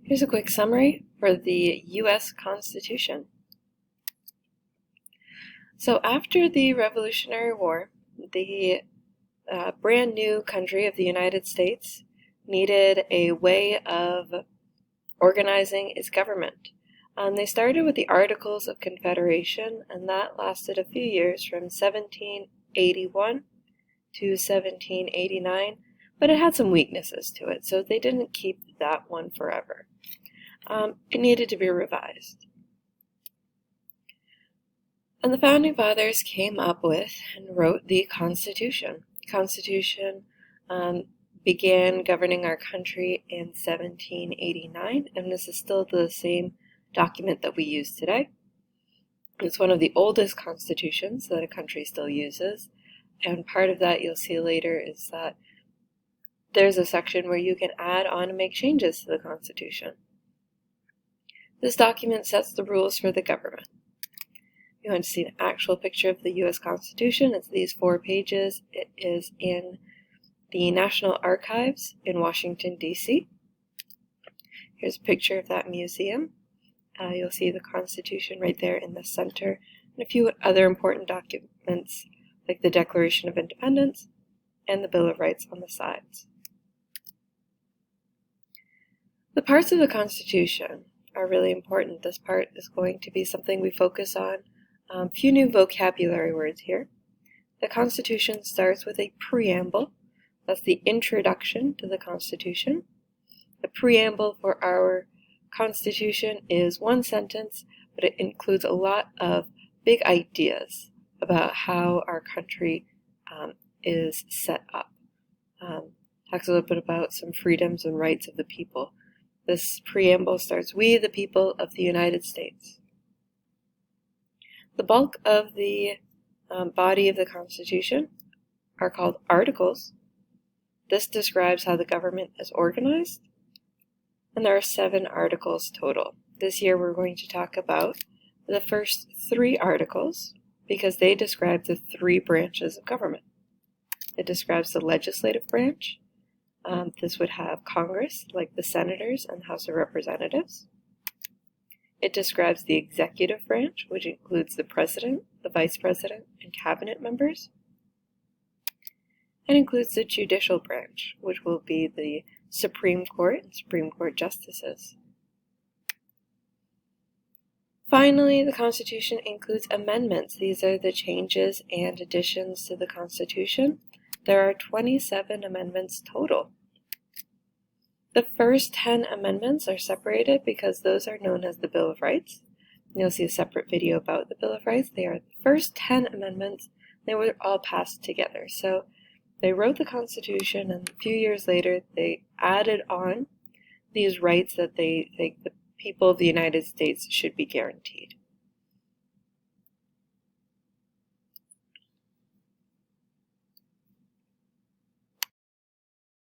Here's a quick summary for the U.S. Constitution. So after the Revolutionary War, the brand new country of the United States needed a way of organizing its government. They started with the Articles of Confederation, and that lasted a few years from 1781 to 1789, but it had some weaknesses to it, so they didn't keep that one forever. It needed to be revised. And the Founding Fathers came up with and wrote the Constitution. The Constitution began governing our country in 1789, and this is still the same document that we use today. It's one of the oldest constitutions that a country still uses, and part of that you'll see later is that there's a section where you can add on and make changes to the Constitution. This document sets the rules for the government. If you want to see an actual picture of the U.S. Constitution, it's these 4 pages. It is in the National Archives in Washington, D.C. Here's a picture of that museum. You'll see the Constitution right there in the center, and a few other important documents like the Declaration of Independence and the Bill of Rights on the sides. The parts of the Constitution are really important. This part is going to be something we focus on. A few new vocabulary words here. The Constitution starts with a preamble. That's the introduction to the Constitution. The preamble for our Constitution is 1 sentence, but it includes a lot of big ideas about how our country is set up. Talks a little bit about some freedoms and rights of the people. This preamble starts, "We, the people of the United States." The bulk of the body of the Constitution are called articles. This describes how the government is organized, and there are 7 articles total. This year we're going to talk about the first 3 articles because they describe the 3 branches of government. It describes the legislative branch. This would have Congress, like the Senators and House of Representatives. It describes the executive branch, which includes the President, the Vice President, and Cabinet members. It includes the judicial branch, which will be the Supreme Court and Supreme Court justices. Finally, the Constitution includes amendments. These are the changes and additions to the Constitution. There are 27 amendments total. The first 10 amendments are separated because those are known as the Bill of Rights. You'll see a separate video about the Bill of Rights. They are the first 10 amendments. They were all passed together. So they wrote the Constitution, and a few years later they added on these rights that they think the people of the United States should be guaranteed.